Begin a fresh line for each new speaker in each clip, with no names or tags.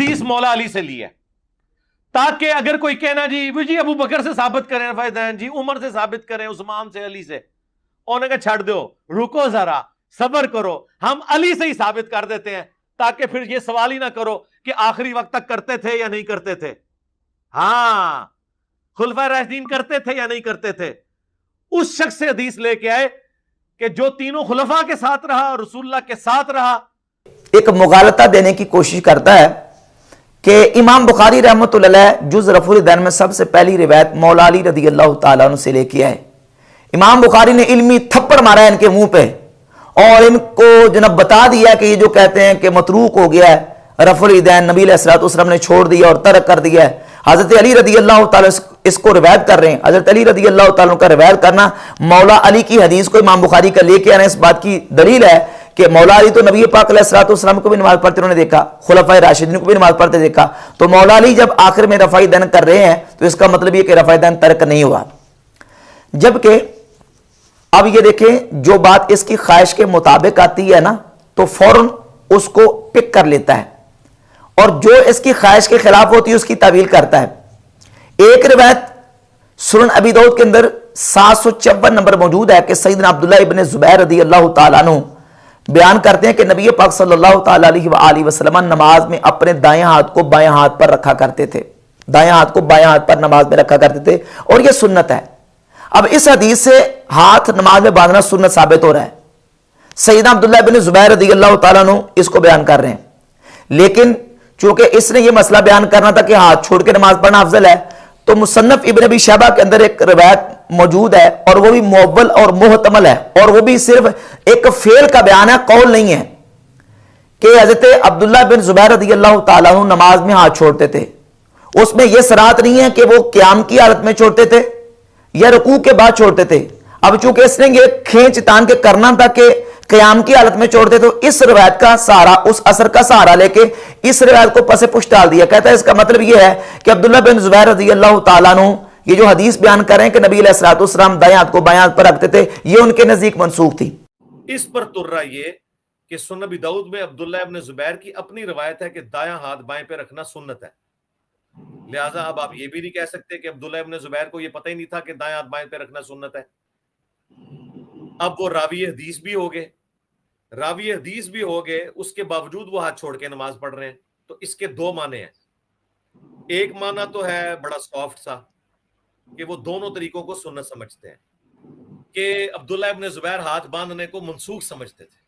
حدیث مولا علی سے لی ہے تاکہ اگر کوئی کہنا جی ابو بکر سے ثابت کریں رفع دین، جی عمر سے ثابت کریں، عثمان سے، علی سے، انہوں نے کہا چھڑ دو، رکو ذرا، صبر کرو، ہم علی سے ہی ثابت کر دیتے ہیں تاکہ پھر یہ سوال ہی نہ کرو کہ آخری وقت تک کرتے تھے یا نہیں کرتے تھے۔ ہاں خلفائے راشدین کرتے تھے یا نہیں کرتے تھے، اس شخص سے حدیث لے کے آئے کہ جو تینوں خلفاء کے ساتھ رہا اور رسول اللہ کے ساتھ رہا۔
ایک مغالطہ دینے کی کوشش کرتا ہے کہ امام بخاری رحمۃ اللہ علیہ جز رفع الدین میں سب سے پہلی روایت مولا علی رضی اللہ تعالیٰ عنہ سے لے کے آئے۔ امام بخاری نے علمی تھپڑ مارا ہے ان کے منہ پہ اور ان کو جناب بتا دیا کہ یہ جو کہتے ہیں کہ متروک ہو گیا ہے رفع الدین، نبی علیہ الصلوۃ والسلام نے چھوڑ دیا اور ترک کر دیا ہے۔ حضرت علی رضی اللہ تعالیٰ اس کو روایت کر رہے ہیں۔ حضرت علی رضی اللہ تعالیٰ کا روایت کرنا، مولا علی کی حدیث کو امام بخاری کا لے کے آنا، اس بات کی دلیل ہے کہ مولا علی تو نبی پاک علیہ الصلوۃ والسلام کو بھی نماز پڑھتے انہوں نے دیکھا، خلفائے راشدین کو بھی نماز پڑھتے دیکھا، تو مولا علی جب آخر میں رفع دین کر رہے ہیں تو اس کا مطلب یہ کہ رفع دین ترک نہیں ہوا۔ جبکہ اب یہ دیکھیں جو بات اس کی خواہش کے مطابق آتی ہے نا تو فوراً اس کو پک کر لیتا ہے، اور جو اس کی خواہش کے خلاف ہوتی ہے اس کی تعویل کرتا ہے۔ ایک روایت سنن ابی داؤد کے اندر 754 نمبر موجود ہے کہ سیدنا عبداللہ ابن زبیر رضی اللہ تعالیٰ عنہ بیان کرتے ہیں کہ نبی پاک صلی اللہ تعالیٰ علیہ وآلہ وسلم نماز میں اپنے دائیں ہاتھ کو بائیں ہاتھ پر رکھا کرتے تھے، دائیں ہاتھ کو بائیں ہاتھ پر نماز میں رکھا کرتے تھے، اور یہ سنت ہے۔ اب اس حدیث سے ہاتھ نماز میں باندھنا سنت ثابت ہو رہا ہے۔ سیدنا عبداللہ ابن زبیر رضی اللہ تعالیٰ عنہ اس کو بیان کر رہے ہیں، لیکن چونکہ اس نے یہ مسئلہ بیان کرنا تھا کہ ہاتھ چھوڑ کے نماز پڑھنا افضل ہے، تو مصنف ابن ابی شیبہ کے اندر ایک روایت موجود ہے اور وہ بھی موول اور محتمل ہے، اور وہ بھی صرف ایک فعل کا بیان ہے، قول نہیں ہے، کہ حضرت عبداللہ بن زبیر رضی اللہ تعالیٰ عنہ نماز میں ہاتھ چھوڑتے تھے۔ اس میں یہ صراحت نہیں ہے کہ وہ قیام کی حالت میں چھوڑتے تھے یا رکوع کے بعد چھوڑتے تھے۔ اب چونکہ اس نے یہ کھینچ تان کے کرنا تھا کہ قیام کی حالت میں چھوڑتے، تو اس روایت کا سہارا، اس اثر کا سہارا لے کے اس روایت کو پس پش ڈال دیا۔ کہتا ہے اس کا مطلب یہ ہے کہ عبداللہ بن زبیر رضی اللہ تعالیٰ عنہ یہ جو حدیث بیان کر رہے ہیں کہ نبی علیہ الصلوۃ والسلام دائیں ہاتھ کو بائیں ہاتھ پر رکھتے تھے، یہ ان کے نزدیک منسوخ تھی۔
اس پر ترا یہ کہ سنن ابی داؤد میں عبداللہ ابن زبیر کی اپنی روایت ہے کہ دایاں ہاتھ بائیں پہ رکھنا سنت ہے، لہٰذا اب آپ یہ بھی نہیں کہہ سکتے کہ عبداللہ ابن زبیر کو یہ پتہ ہی نہیں تھا کہ دائیں ہاتھ بائیں پہ رکھنا سنت ہے۔ اب وہ راوی حدیث بھی ہو گئے، راوی حدیث بھی ہو گئے، اس کے باوجود وہ ہاتھ چھوڑ کے نماز پڑھ رہے ہیں، تو اس کے دو معنی ہیں۔ ایک معنی تو ہے بڑا سافٹ سا کہ وہ دونوں طریقوں کو سنت سمجھتے ہیں، کہ عبداللہ ابن زبیر ہاتھ باندھنے کو منسوخ سمجھتے تھے،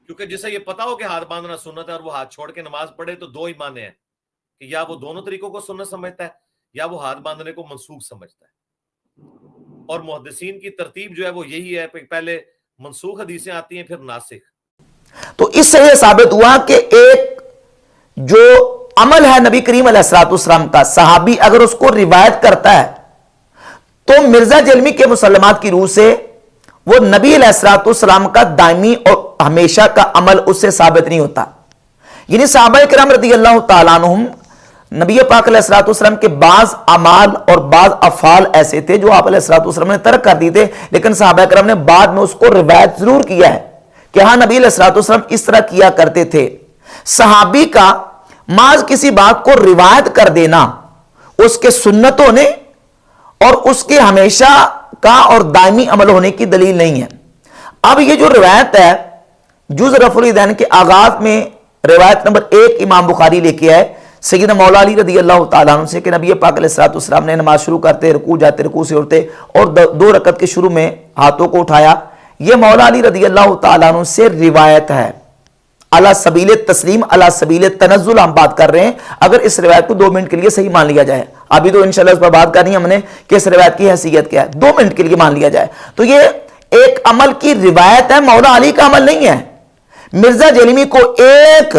کیونکہ جسے یہ پتا ہو کہ ہاتھ باندھنا سنت ہے اور وہ ہاتھ چھوڑ کے نماز پڑھے، تو دو ہی معنی ہیں کہ یا وہ دونوں طریقوں کو سنت سمجھتا ہے یا وہ ہاتھ باندھنے کو منسوخ سمجھتا ہے۔ اور محدثین کی ترتیب جو ہے وہ یہی ہے، پہلے منسوخ حدیثیں آتی ہیں پھر ناسخ۔
تو اس سے یہ ثابت ہوا کہ ایک جو عمل ہے نبی کریم علیہ الصلوۃ والسلام کا، صحابی اگر اس کو روایت کرتا ہے تو مرزا جلمی کے مسلمات کی روح سے وہ نبی علیہ الصلوۃ والسلام کا دائمی اور ہمیشہ کا عمل اس سے ثابت نہیں ہوتا۔ یعنی صحابہ کرام رضی اللہ تعالیٰ عنہم نبی پاک علیہ الصلوۃ والسلام کے بعض اعمال اور بعض افعال ایسے تھے جو آپ علیہ الصلوۃ والسلام نے ترک کر دی تھے، لیکن صحابہ کرام نے بعد میں اس کو روایت ضرور کیا ہے کہ ہاں نبی علیہ الصلوۃ والسلام اس طرح کیا کرتے تھے۔ صحابی کا محض کسی بات کو روایت کر دینا اس کے سنت ہونے اور اس کے ہمیشہ کا اور دائمی عمل ہونے کی دلیل نہیں ہے۔ اب یہ جو روایت ہے جز رفع الدین کے آغاز میں روایت نمبر 1 امام بخاری لے کے آئے سیدنا مولا علی رضی اللہ تعالیٰ عنہ سے کہ نبی پاک علیہ الصلوۃ والسلام نے نماز شروع کرتے رکوع جاتے، رکوع سے اٹھتے اور 2 رکعت کے شروع میں ہاتھوں کو اٹھایا۔ یہ مولا علی رضی اللہ تعالیٰ عنہ سے روایت ہے، علی سبیل تسلیم علی سبیل تنزل ہم بات کر رہے ہیں۔ اگر اس روایت کو 2 منٹ کے لیے صحیح مان لیا جائے، ابھی تو انشاءاللہ اس پر بات کرنی ہے ہم نے کہ اس روایت کی حیثیت کیا ہے، 2 منٹ کے لیے مان لیا جائے تو یہ ایک عمل کی روایت ہے، مولا علی کا عمل نہیں ہے۔ مرزا جیلمی کو ایک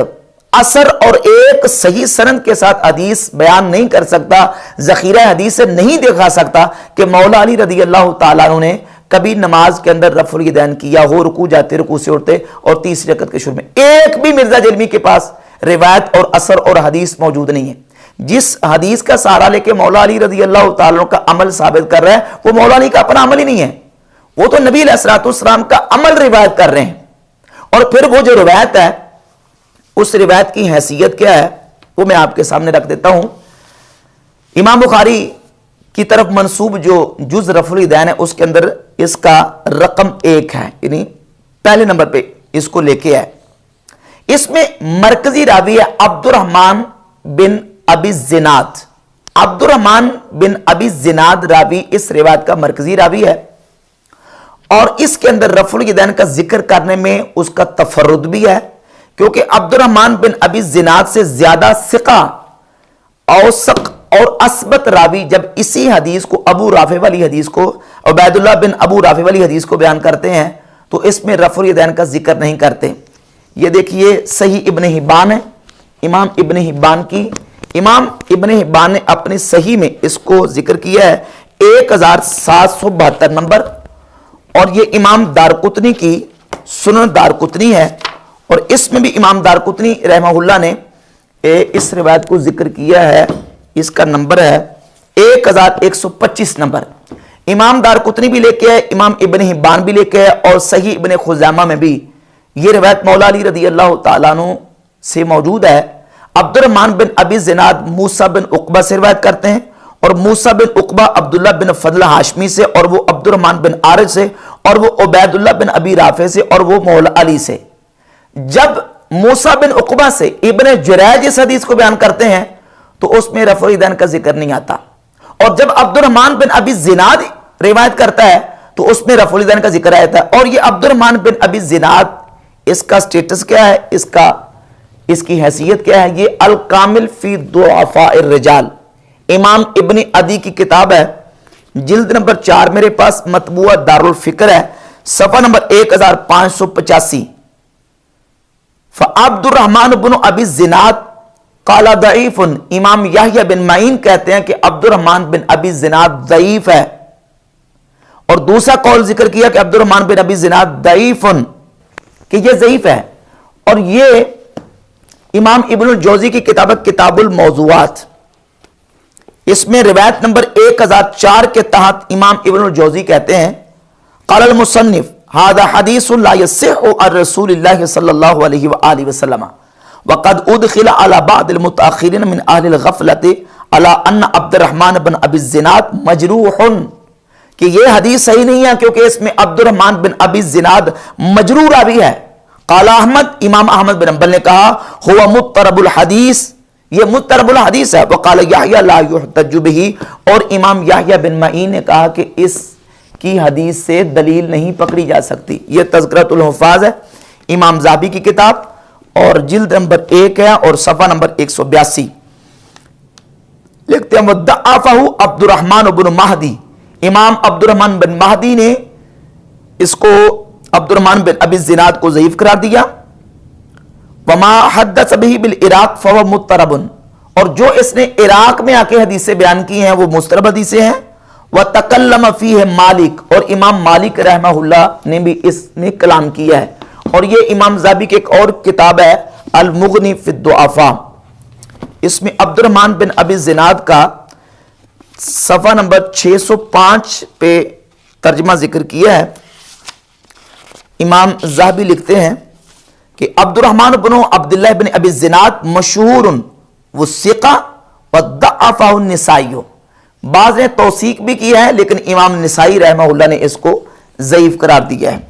اثر اور ایک صحیح سند کے ساتھ حدیث بیان نہیں کر سکتا، ذخیرہ حدیث سے نہیں دکھا سکتا کہ مولا علی رضی اللہ تعالیٰ عنہ نے کبھی نماز کے اندر رفع الیدین کیا ہو، رکوع جاتے رکوع سے اٹھتے اور 30 رکعت کے شروع میں۔ ایک بھی مرزا جیلمی کے پاس روایت اور اثر اور حدیث موجود نہیں ہے۔ جس حدیث کا سہارا لے کے مولا علی رضی اللہ تعالیٰ عنہ کا عمل ثابت کر رہا ہے وہ مولا علی کا اپنا عمل ہی نہیں ہے، وہ تو نبی علیہ الصلوۃ والسلام کا عمل روایت کر رہے ہیں۔ اور پھر وہ جو روایت ہے उस रिवायत की हैसियत क्या है वो मैं आपके सामने रख देता हूं। इमाम बुखारी की तरफ मंसूब जो जुज रफुल यदैन है उसके अंदर इसका रकम 1 है, यानी पहले नंबर पे इसको लेके है। इसमें मरकजी रावी है अब्दुर्रहमान बिन अबी जिनाद। अब्दुर्रहमान बिन अबी जिनाद रावी इस रिवायत का मरकजी रावी है और इसके अंदर रफुल यदैन का जिक्र करने में उसका तफर्रुद भी है, क्योंकि अब्दुर्रहमान बिन अबी जिनाद से ज्यादा सिका, औसक और असबत रावी जब इसी हदीस को, अबू राफे वाली हदीस को, उबैदुल्लाह बिन अबू राफे वाली हदीस को बयान करते हैं तो इसमें रफुल यदैन का जिक्र नहीं करते। ये देखिए सही इब्न हिब्बान है, इमाम इब्न हिब्बान की, इमाम इब्न हिब्बान ने अपनी सही में इसको जिक्र किया है 1772 नंबर, और ये इमाम दारकुतनी की सुनन दारकुतनी है और इसमें भी इमाम दारकुतनी रहमहुल्लाह ने इस रिवायत को जिक्र किया है। इसका नंबर है 1125 नंबर। इमाम दारकुतनी भी लेके है, इमाम इब्न हिब्बान भी लेके है और सही इब्न खुज़ैमा में भी ये रिवायत मौला अली रज़ी अल्लाह तआला अन्हु से मौजूद है। अब्दुर्रहमान बिन अबी जिनाद मूसा बिन उक़बा से रिवायत करते हैं और मूसा बिन उक़बा अब्दुल्लाह बिन फضل हाशमी से और वो अब्दुर्रहमान बिन आरिज से और वो उबैदुल्लाह बिन अबी राफे से और वो मौला अली से। जब मूसा बिन उक़बा से इब्न जुरैज इस हदीस को बयान करते हैं तो उसमें रफ़ुल यदैन का जिक्र नहीं आता, और जब अब्दुर्रहमान बिन अबी जिनाद रिवायत करता है तो उसमें रफ़ुल यदैन का जिक्र आता है। और ये अब्दुर्रहमान बिन अबी जिनाद, इसका स्टेटस क्या है, इसकी हैसियत क्या है, ये अल कामिल फी दुआफाए रिजाल इमाम इब्न अदी की किताब है, जिल्द नंबर 4 मेरे पास मतबूआ दारुल फिक्र है, सफ़ा नंबर 1585। अब्दुर्रहमान बिन अबी जिनाद काला दईफुन, इमाम याहिया बिन मईन कहते हैं कि अब्दुर्रहमान बिन अबी जिनाद दईफ है, और दूसरा कौल जिक्र किया कि अब्दुर्रहमान बिन अबी जिनाद दईफुन, कि ये ज़ईफ है। और ये इमाम इब्नुल जौज़ी की किताब किताबुल मौज़ूआत, इसमें रिवायत नंबर 1004 के तहत इमाम इब्नुल जौज़ी कहते हैं क़ालल मुसन्निफ हादा हदीसुन ला यसिहु अन रसूलिल्लाहि सल्लल्लाहु अलैहि व आलिहि वसल्लम वक़द उदखिला अला बअदिल मुतअख़्खिरीन मिन अहलिल ग़फ़लति अला अन्न अब्दुर्रहमान बिन अबी जिनाद मजरूहुन, कि ये हदीस सही नहीं है क्योंकि इसमें अब्दुर्रहमान बिन अबी जिनाद मजरूह रावी है। क़ाला अहमद, इमाम अहमद बिन हंबल ने कहा हुवा मुत्तरबुल हदीस, ये मुत्तरबुल हदीस है। वक़ाल याहिया ला युहतज्जु बिही, और इमाम याहिया बिन मईन ने कहा कि इसकी हदीस से दलील नहीं पकड़ी जा सकती। ये तज़किरतुल हुफ़ाज़ है, इमाम ज़ाबी की किताब, और जिल्द नंबर 1 है और सफ़ा नंबर 182। लिखते हैं वद्दअफ़हु अब्दुर्रहमान बिन महदी, इमाम अब्दुर्रहमान बिन महदी ने इसको अब्दुर्रहमान बिन अबी जिनाद को ज़ईफ करार दिया। वमा हद्दस बिही बिल इराक फहुव मुत्तरबुन, और जो इसने इराक में आके हदीसें बयान की हैं वो मुस्तरब हदीसें हैं। व तकल्लम फीह मालिक, और इमाम मालिक रहमहुल्लाह ने भी इसमें कलाम किया है। और ये इमाम ज़ाबी की एक और किताब है अल मुग़नी फी दुआफ़ा, इसमें अब्दुर्रहमान बिन अबी जिनाद का सफ़ा नंबर 605 पे तर्जमा जिक्र किया है। इमाम ज़ाहबी लिखते हैं कि अब्दुर्रहमान बिन अब्दुल्लाह बिन अबी जिनाद मशहूरुन वो सिक़ा व दअफ़हु निसाई, बाज़ ने तौसीक भी किया है लेकिन इमाम निसाई रहमहुल्लाह ने इसको ज़ईफ करार दिया है।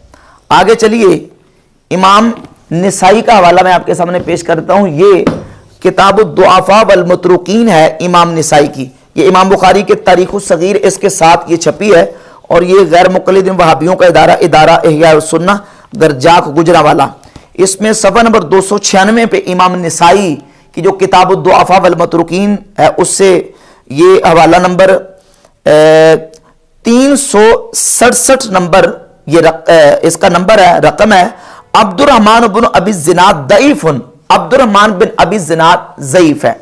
आगे चलिए, इमाम निसाई का हवाला मैं आपके सामने पेश करता हूं। ये किताब दुआफ़ा वल मतरूकीन है इमाम निसाई की, ये इमाम बुखारी के तारीख़ुस सगीर इसके साथ ये छपी है, और ये गैर मुक़ल्लिदीन वहाबियों का इदारा इह्या सुन्नह दरजाक गुजरावाला। इसमें सफ़ा नंबर 296 पे इमाम निसाई की जो किताब दुआफ़ा वल मतरूकीन है उससे ये हवाला नंबर 367 नंबर ये इसका नंबर है, रकम है अब्दुर्रहमान बिन अबी जिनाद दईफुन, अब्दुर्रहमान बिन अबी जिनाद ज़ईफ है।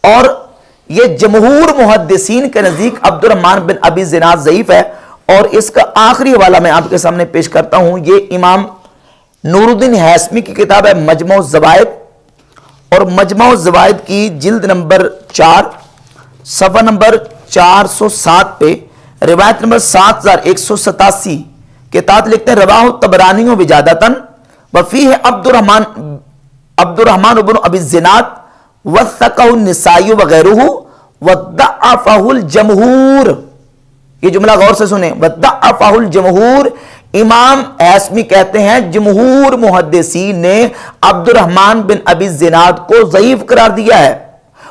और ये जमहूर मुहद्दिसीन के नज़दीक अब्दुर्रहमान बिन अबी जिनाद ज़ईफ है। और इसका आखिरी हवाला मैं आपके सामने पेश करता हूं, ये इमाम नूरुद्दीन हैसमी की किताब है मजमू ज़वाइद, और मजमू ज़वाइद की जिल्द नंबर 4 सफ़ा नंबर 407 पे रिवायत नंबर 7187 के तहत लिखते हैं रवाहु तबरानी व विजादतन वफ़ीह अब्दुर्रहमान अब्दुर्रहमान इब्न अबी ज़िनाद वस्सक़हु निसाई वगैरहु वद्दअफ़हुल जमहूर। ये जुमला गौर से सुने, वद्दअफ़हुल जमहूर। इमाम हैसमी कहते हैं जमहूर मुहद्दिसीन ने अब्दुर्रहमान बिन अबी ज़िनाद को ज़ईफ करार दिया है,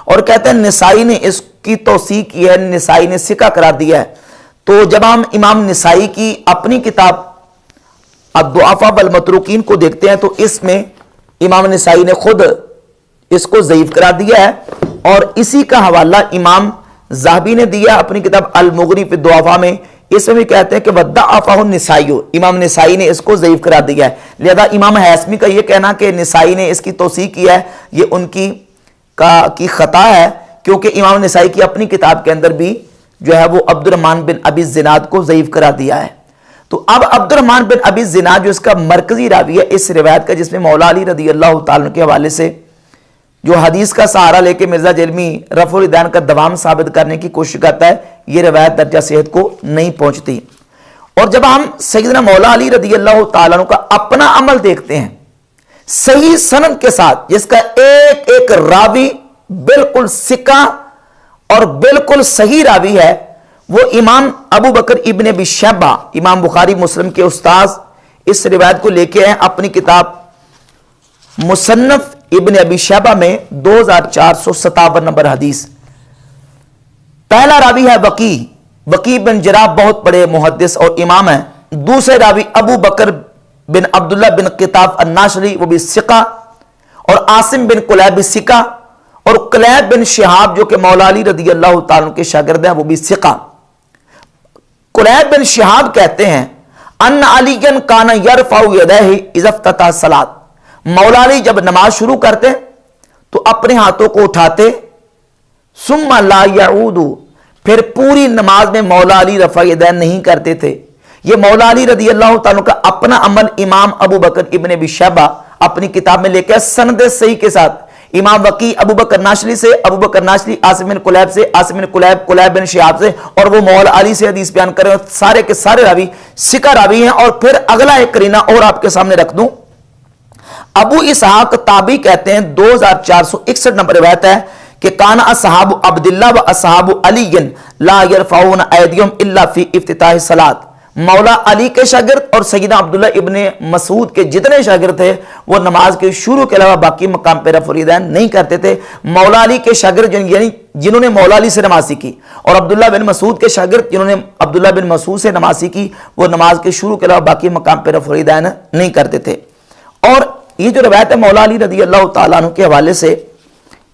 और कहते हैं निसाई ने इसकी तौसीक की है, निसाई ने सिका करार दिया है। तो जब हम इमाम निसाई की अपनी किताब अद्दुआफ़ा वल मतरूकीन को देखते हैं तो इसमें इमाम निसाई ने खुद इसको ज़ईफ करार दिया है, और इसी का हवाला इमाम ज़हाबी ने दिया अपनी किताब अल मुग़नी फ़ी दुआफ़ा में। इसमें भी कहते हैं कि वद्दअफ़हु निसाई, इमाम निसाई ने इसको ज़ईफ करार दिया है। लिहाजा इमाम हैसमी का यह कहना कि निसाई ने इसकी तौसीक किया है, ये उनकी की खता है, क्योंकि इमाम निसाई की अपनी किताब के अंदर भी जो है वो अब्दुर्रहमान बिन अबी ज़िनाद को ज़ईफ करार दिया है। तो अब अब्दुर्रहमान बिन अबी ज़िनाद जो इसका मरकजी रावी है इस रिवायत का, जिसमें मौला अली रज़ी अल्लाह ताला के हवाले से जो हदीस का सहारा लेके मिर्जा जलमी रफ़ुल ईदैन का दवाम साबित करने की कोशिश करता है, ये रिवायत दर्जा सेहत को नहीं पहुंचती। और जब हम सैयदना मौला अली रज़ी अल्लाह ताला का अपना अमल देखते हैं सही सनद के साथ, जिसका एक एक रावी बिल्कुल सिक्का और बिल्कुल सही रावी है, वो इमाम अबू बकर इब्न अबी शैबा, इमाम बुखारी मुस्लिम के उस्ताद, इस रिवायत को लेके आए अपनी किताब मुसन्नफ इब्न अबी शैबा में 2457 नंबर हदीस। पहला रावी है वकी बिन जराह, बहुत बड़े मुहद्दिस और इमाम है। दूसरे रावी अबू बकर बिन अब्दुल्ला बिन किताब अन्नाशरी, वो भी सिका, और आसिम बिन कुलैब भी सिका, और कुलैब बिन शिहाब जो कि मौला अली रज़ी अल्लाह ताला के शागिर्द है, वो भी सिका। कुलैब बिन शिहाब कहते हैं अन्ना अलीयन काना यरफ़उ यदैहि इज़ा इफ्ततह सलात, मौला अली जब नमाज शुरू करते तो अपने हाथों को उठाते, सुम्मा ला यऊदु, फिर पूरी नमाज में मौला अली रफ़ा यदैन नहीं करते थे। ये मौला अली रज़ी अल्लाह ताला का अपना अमल इमाम अबू बकर इब्न अबी शैबा अपनी किताब में लेकर सनद सही के साथ, इमाम वकी अबू बकर नाशरी से, अबू बकर नाशरी आसिम बिन कुलैब से, आसिम बिन कुलैब कुलैब बिन शिहाब से, और वो मौला अली से हदीस बयान करें, सारे के सारे रावी सिका रावी हैं। और फिर अगला एक करीना और आपके सामने रख दूं, अबू इसहाक ताबी कहते हैं 2461 नंबर रिवायत है कि काना असहाबु अब्दुल्लाह व असहाबु अलीयन ला यरफ़ऊन अयदियहुम इल्ला फी इफ्तिताह सलात, मौला अली के शागिर्द और सैयदना अब्दुल्ला इब्ने मसूद के जितने शागिर्द थे वो नमाज के शुरू के अलावा बाकी मकाम पे रफ़ुल यदैन नहीं करते थे। मौला अली के शागिर्द यानी जिन्होंने मौला अली से नमाज सीखी, और अब्दुल्ला बिन मसूद के शागिर्द जिन्होंने अब्दुल्ला बिन मसूद से नमाज सीखी, वो नमाज के शुरू के अलावा बाकी मकाम पे रफ़ुल यदैन नहीं करते थे। और ये जो रवायत है मौला अली रज़ी अल्लाह ताला अन्हु के हवाले से,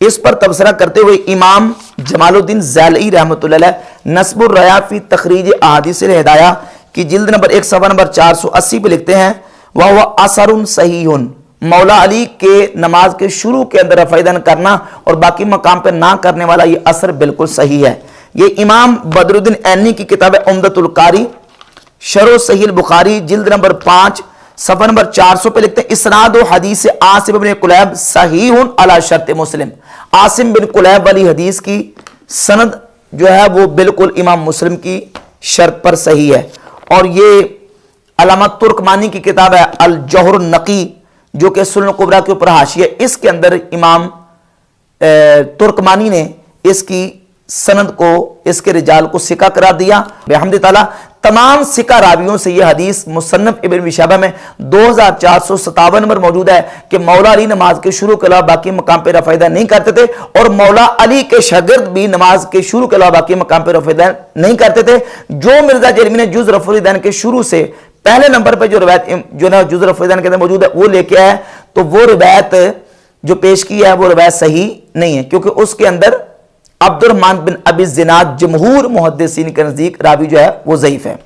इस पर तबसरा करते हुए इमाम जमालुद्दीन ज़ैलई रहमतुल्लाह अलैह नस्बुर रया फी तखरीज अहादीसिल हिदाया की जिल्द नंबर 1 सफ़ा नंबर 480 पे लिखते हैं, वह हुआ असरुन सहीहुन, मौला अली के नमाज के शुरू के अंदर रफ़ा यदैन करना और बाकी मकाम पर ना करने वाला ये असर बिल्कुल सही है। ये इमाम बदरुद्दीन ऐनी की किताब है उम्दतुल कारी शरह सहीह बुखारी जिल्द नंबर 5 सफ़ा नंबर 400 पे लिखते हैं, इसनाद हदीस आसिम बिन कुलैब सहीहुन अला शर्त मुस्लिम, आसिम बिन कुलैब वाली हदीस की सनद जो है वो बिल्कुल इमाम मुस्लिम की शर्त पर सही है। और ये अलामा तुर्कमानी की किताब है अल जौहर नकी जो कि सुनन कुबरा के ऊपर हाशिया, इसके अंदर इमाम तुर्कमानी ने इसकी सनद को, इसके रिजाल को सिका करार दिया। बेहमद ताला तमाम सिका रावियों से यह हदीस मुसन्नफ इब्न अबी शैबा में 2457 नंबर मौजूद है कि मौला अली नमाज के शुरू के अलावा बाकी मकाम पर रफ़ा यदैन नहीं करते थे, और मौला अली के शागिर्द भी नमाज के शुरू के अलावा बाकी मकाम पर रफ़ा यदैन नहीं करते थे। जो मिर्जा जलमी ने जुज़ रफ़ुल यदैन के शुरू से पहले नंबर पर जो रवायत जो ना जुज़ रफ़ुल यदैन के अंदर मौजूद है वो लेके आया, तो वो रिवायत जो पेश की है वो रिवायत सही नहीं है, क्योंकि उसके अंदर अब्दुर्रहमान बिन अबी ज़िनाद जमहूर मुहद्दिसीन के नज़दीक रावी जो है वो ज़ईफ़ है।